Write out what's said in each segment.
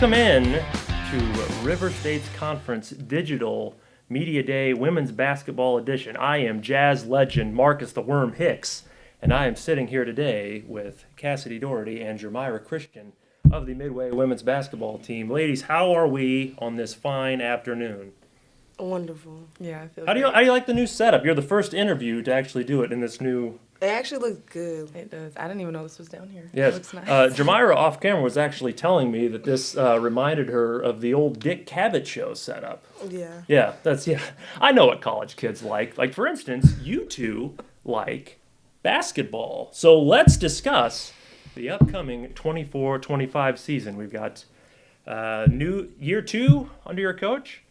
Welcome in to River States Conference Digital Media Day Women's Basketball Edition. I am jazz legend Marcus the Worm Hicks, and I am sitting here today with Kassidy Daugherty and Jermyra Christian of the Midway Women's Basketball Team. Ladies, how are we on this fine afternoon? Wonderful. Yeah, I feel How do you like the new setup? You're the first interview to actually do it in this new... It actually looks good. It does. I didn't even know this was down here. Yes. It looks nice. Jermyra off camera was actually telling me that this reminded her of the old Dick Cavett show setup. Yeah. Yeah, I know what college kids like. Like, for instance, you two like basketball. So let's discuss the upcoming 24-25 season. We've got new year 2 under your coach.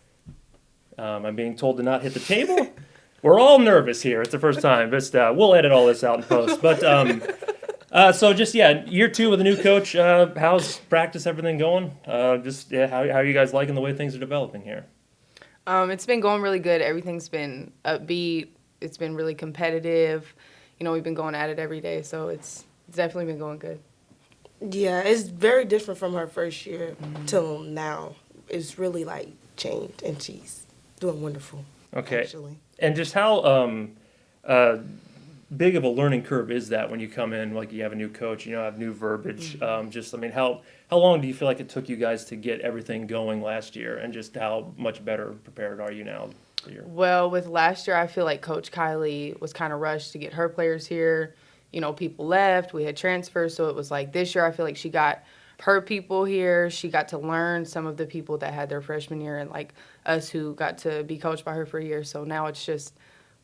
I'm being told to not hit the table. We're all nervous here. It's the first time. Just we'll edit all this out in post. But so just year 2 with a new coach. How's practice? Everything going? How are you guys liking the way things are developing here? It's been going really good. Everything's been upbeat. It's been really competitive. You know, we've been going at it every day, so it's definitely been going good. Yeah, it's very different from her first year till now. It's really changed, and she's doing wonderful. Okay. Actually. And just how big of a learning curve is that when you come in, like you have a new coach, have new verbiage. How long do you feel like it took you guys to get everything going last year, and just how much better prepared are you now? Well, with last year, I feel like Coach Kylee was kind of rushed to get her players here. You know, people left. We had transfers, so it was like this year I feel like she got her people here. She got to learn some of the people that had their freshman year, and like us who got to be coached by her for a year. So now it's just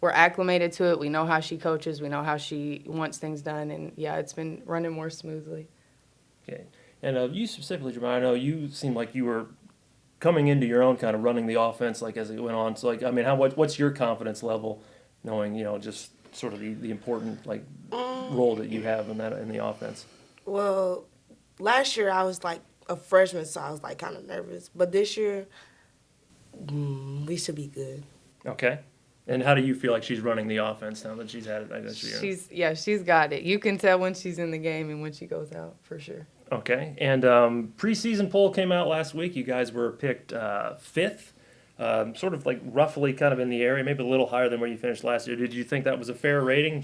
we're acclimated to it. We know how she coaches. We know how she wants things done, and yeah, it's been running more smoothly. Okay. And you specifically, Jermyra, I know you seemed like you were coming into your own kind of running the offense as it went on. So what's your confidence level knowing, just sort of the important role that you have in the offense? Well, last year I was a freshman, so I was kind of nervous. But this year, we should be good. Okay. And how do you feel like she's running the offense now that she's had it this year? She's got it. You can tell when she's in the game and when she goes out, for sure. Okay. And preseason poll came out last week. You guys were picked 5th, sort of roughly kind of in the area, maybe a little higher than where you finished last year. Did you think that was a fair rating?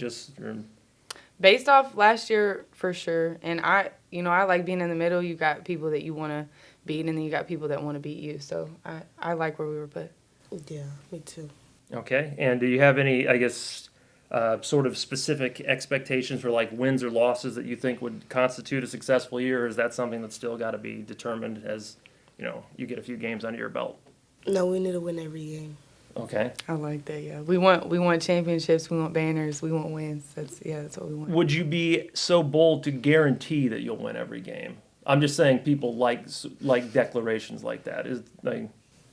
Based off last year, for sure. And I like being in the middle. You got people that you want to beat, and then you got people that want to beat you. So I like where we were put. Yeah, me too. Okay. And do you have any, sort of specific expectations for wins or losses that you think would constitute a successful year, or is that something that's still got to be determined as, you get a few games under your belt? No, we need to win every game. Okay. I like that, yeah. We want championships, we want banners, we want wins. That's what we want. Would you be so bold to guarantee that you'll win every game? I'm just saying people like declarations like that.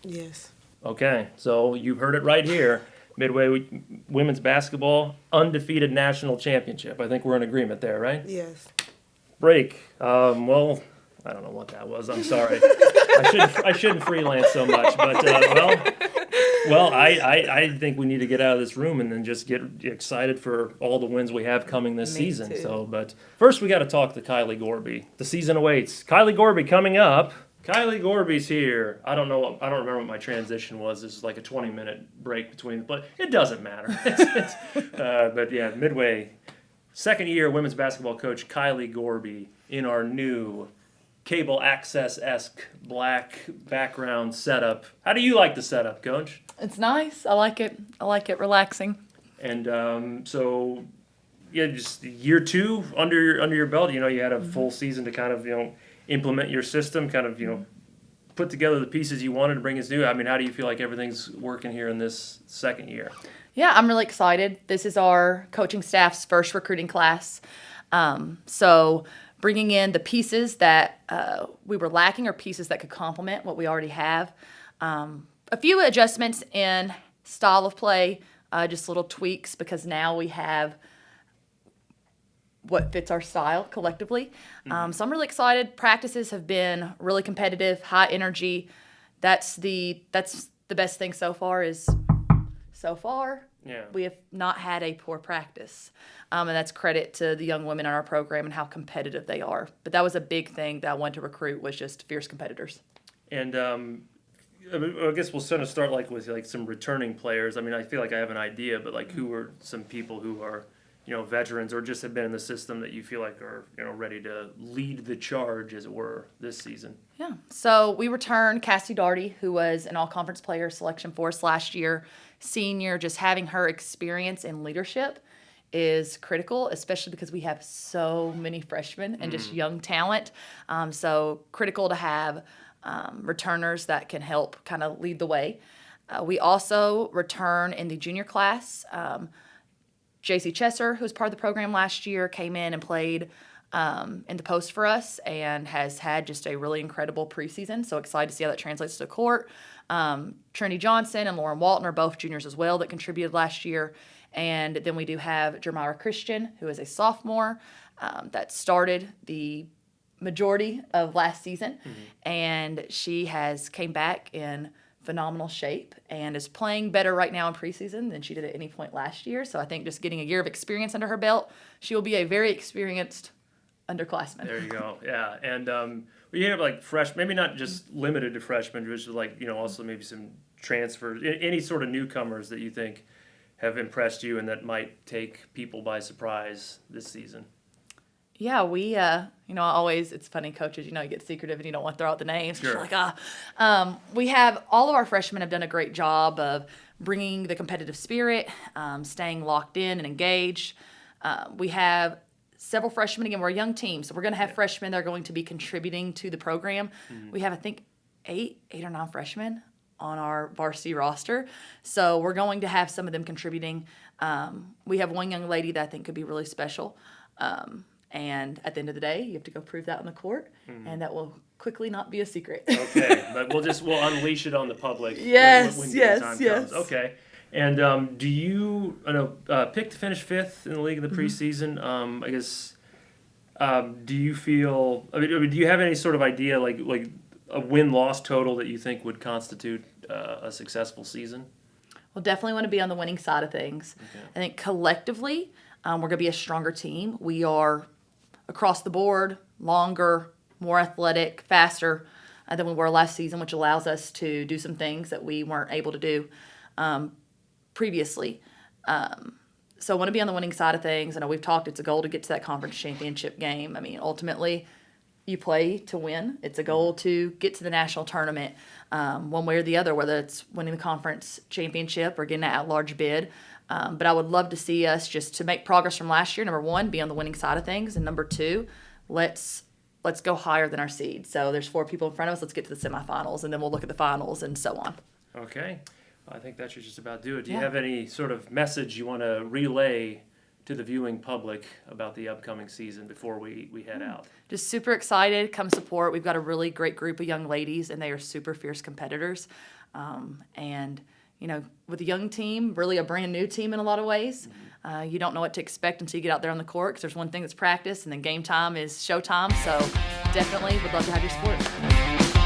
Yes. Okay, so you heard it right here. Midway Women's Basketball Undefeated National Championship. I think we're in agreement there, right? Yes. Break. Well, I don't know what that was. I'm sorry. I shouldn't freelance so much, but I think we need to get out of this room and then just get excited for all the wins we have coming this season. Too. So, but first we got to talk to Kylee Gorby. The season awaits. Kylee Gorby coming up. Kylee Gorby's here. I don't remember what my transition was. This is like a 20-minute break between, but it doesn't matter. But yeah, Midway, second-year women's basketball coach Kylee Gorby in our new cable access-esque black background setup. How do you like the setup, Coach? It's nice. I like it. Relaxing. And so, yeah, just year 2 under your belt. You had a full season to kind of implement your system, kind of put together the pieces you wanted to bring us new. How do you feel like everything's working here in this second year? Yeah, I'm really excited. This is our coaching staff's first recruiting class. So bringing in the pieces that we were lacking, or pieces that could complement what we already have. A few adjustments in style of play, just little tweaks, because now we have what fits our style collectively. So I'm really excited. Practices have been really competitive, high energy. That's the best thing so far. Yeah. We have not had a poor practice. And that's credit to the young women in our program and how competitive they are. But that was a big thing that I wanted to recruit, was just fierce competitors. And I guess we'll sort of start like with like some returning players. I mean, I feel like I have an idea, but like who are some people who are, veterans or just have been in the system that you feel like are, ready to lead the charge, as it were, this season? Yeah. So we returned Kassidy Daugherty, who was an all-conference player selection for us last year. Senior, just having her experience in leadership is critical, especially because we have so many freshmen and just young talent. So critical to have returners that can help kind of lead the way. We also return in the junior class. JC Chesser, who was part of the program last year, came in and played in the post for us and has had just a really incredible preseason. So excited to see how that translates to the court. Trinity Johnson and Lauren Walton are both juniors as well that contributed last year. And then we do have Jermyra Christian, who is a sophomore that started the majority of last season. And she has came back in phenomenal shape and is playing better right now in preseason than she did at any point last year. So I think just getting a year of experience under her belt, she will be a very experienced underclassmen. There you go. Yeah. And we have like maybe not just limited to freshmen, but like, also maybe some transfers, any sort of newcomers that you think have impressed you and that might take people by surprise this season. Yeah, we, always, it's funny, coaches, you get secretive and you don't want to throw out the names. Sure. You're like, we have, all of our freshmen have done a great job of bringing the competitive spirit, staying locked in and engaged. We have several freshmen. Again, we're a young team, so we're going to have freshmen that are going to be contributing to the program. We have, I think, eight or nine freshmen on our varsity roster. So we're going to have some of them contributing. We have one young lady that I think could be really special. And at the end of the day, you have to go prove that on the court, and that will quickly not be a secret. Okay, but we'll unleash it on the public. Yes, when yes, time yes. comes. Okay. And do you pick to finish 5th in the league in the preseason? I guess do you feel? I mean, do you have any sort of idea like a win-loss total that you think would constitute a successful season? We'll definitely want to be on the winning side of things. Okay. I think collectively, we're going to be a stronger team. We are across the board, longer, more athletic, faster than we were last season, which allows us to do some things that we weren't able to do previously. So I want to be on the winning side of things. I know we've talked, it's a goal to get to that conference championship game. I mean, ultimately, you play to win. It's a goal to get to the national tournament one way or the other, whether it's winning the conference championship or getting an at-large bid. But I would love to see us just to make progress from last year. Number one, be on the winning side of things. And number two, let's go higher than our seed. So there's 4 people in front of us. Let's get to the semifinals, and then we'll look at the finals and so on. Okay. I think that should just about do it. Do you Yeah. have any sort of message you want to relay to the viewing public about the upcoming season before we head out? Just super excited. Come support. We've got a really great group of young ladies, and they are super fierce competitors. And with a young team, really a brand new team in a lot of ways, you don't know what to expect until you get out there on the court, because there's one thing that's practice, and then game time is showtime. So definitely would love to have your support.